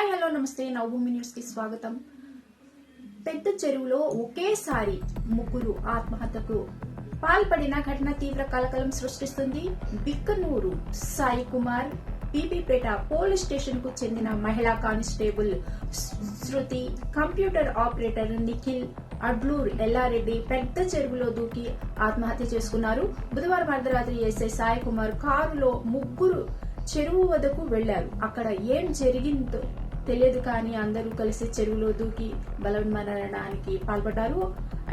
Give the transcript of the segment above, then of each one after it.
Hi hello నమస్తే Navabhoomi news కి స్వాగతం. పెద్ద చెరువులో ఒకేసారి ముగ్గురు ఆత్మహత్యకు పాల్పడిన ఘటన తీవ్ర కలకలం సృష్టిస్తుంది. బిక్కనూరు సాయి కుమార్ బీబీపేట పోలీస్ స్టేషన్ కు చెందిన మహిళా కానిస్టేబుల్ శృతి, కంప్యూటర్ ఆపరేటర్ నిఖిల్, అడ్లూరు ఎల్లారెడ్డి పెద్ద చెరువులో దూకి ఆత్మహత్య చేసుకున్నారు. బుధవారం అర్ధరాత్రి ఎస్ఐ సాయి కుమార్ కారులో ముగ్గురు చెరువు వద్దకు వెళ్లారు. అక్కడ ఏం జరిగిందో తెలియదు కానీ అందరూ కలిసి చెరువులో దూకి బలవన్మరణానికి పాల్పడ్డారు.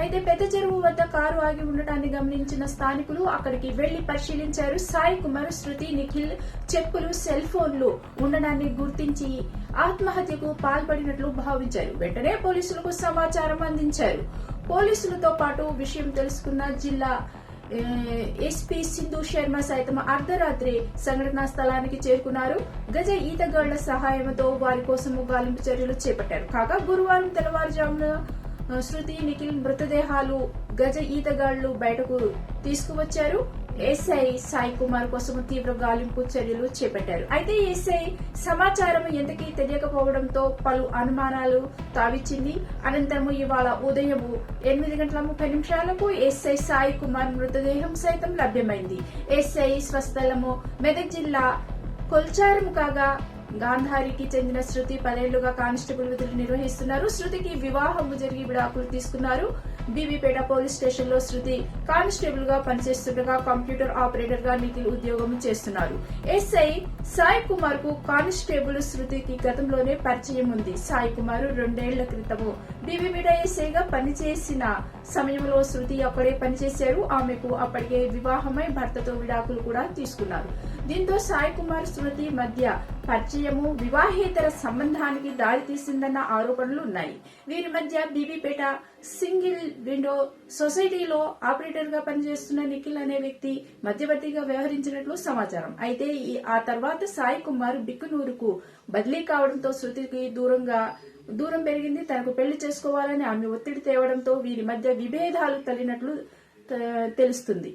అయితే పెద్ద చెరువు వద్ద కారు ఆగి ఉండటాన్ని గమనించిన స్థానికులు అక్కడికి వెళ్లి పరిశీలించారు. సాయి కుమార్, శృతి, నిఖిల్ చెప్పులు, సెల్ ఫోన్లు ఉండడాన్ని గుర్తించి ఆత్మహత్యకు పాల్పడినట్లు భావించారు. వెంటనే పోలీసులకు సమాచారం అందించారు. పోలీసులతో పాటు విషయం తెలుసుకున్న జిల్లా ఎస్పీ సింధు శర్మ సైతం అర్ధరాత్రి సంఘటనా స్థలానికి చేరుకున్నారు. గజ ఈతగాళ్ల సహాయంతో వారి కోసం గాలింపు చర్యలు చేపట్టారు. కాగా గురువారం తెల్లవారుజామున శృతి, నిఖిల్ మృతదేహాలు గజ ఈతగాళ్లు బయటకు తీసుకువచ్చారు. ఎస్ఐ సాయి కుమార్ కోసం తీవ్ర గాలింపు చర్యలు చేపట్టారు. అయితే ఎస్ఐ సమాచారం ఎంతకీ తెలియకపోవడంతో పలు అనుమానాలు తావిచ్చింది. అనంతరం ఇవాళ ఉదయం 8:30 ఎస్ఐ సాయి కుమార్ మృతదేహం సైతం లభ్యమైంది. ఎస్ఐ స్వస్థలము మెదక్ జిల్లా కొల్చారం కాగా గాంధారికి చెందిన శృతి 10 ఏళ్లుగా కానిస్టేబుల్ విధులు నిర్వహిస్తున్నారు. శృతికి వివాహం జరిగి విడాకులు తీసుకున్నారు. బీబీపేట పోలీస్ స్టేషన్ లో శృతి కానిస్టేబుల్ గా పనిచేస్తుండగా కంప్యూటర్ ఆపరేటర్ గా నిఖిల్ ఉద్యోగం చేస్తున్నారు. ఎస్ఐ సాయి కుమార్ కు కానిస్టేబుల్ శృతికి గతంలోనే పరిచయం ఉంది. సాయి కుమార్ 2 ఏళ్ల క్రితము బీబీపేట ఎస్ఐగా పనిచేసిన సమయంలో శృతి అక్కడే పనిచేశారు. ఆమెకు అప్పటికే వివాహమై భర్తతో విడాకులు కూడా తీసుకున్నారు. దీంతో సాయి కుమార్, శృతి మధ్య పరిచయము వివాహేతర సంబంధానికి దారితీసిందన్న ఆరోపణలు ఉన్నాయి. వీరి మధ్య బీబీపేట సింగిల్ విండో సొసైటీలో ఆపరేటర్ గా పనిచేస్తున్న నిఖిల్ అనే వ్యక్తి మధ్యవర్తిగా వ్యవహరించినట్లు సమాచారం. అయితే ఆ తర్వాత సాయి కుమార్ బిక్కనూరుకు బదిలీ కావడంతో శృతికి దూరం పెరిగింది. తనకు పెళ్లి చేసుకోవాలని ఆమె ఒత్తిడి తేవడంతో వీరి మధ్య విభేదాలు తల్లినట్లు తెలుస్తుంది.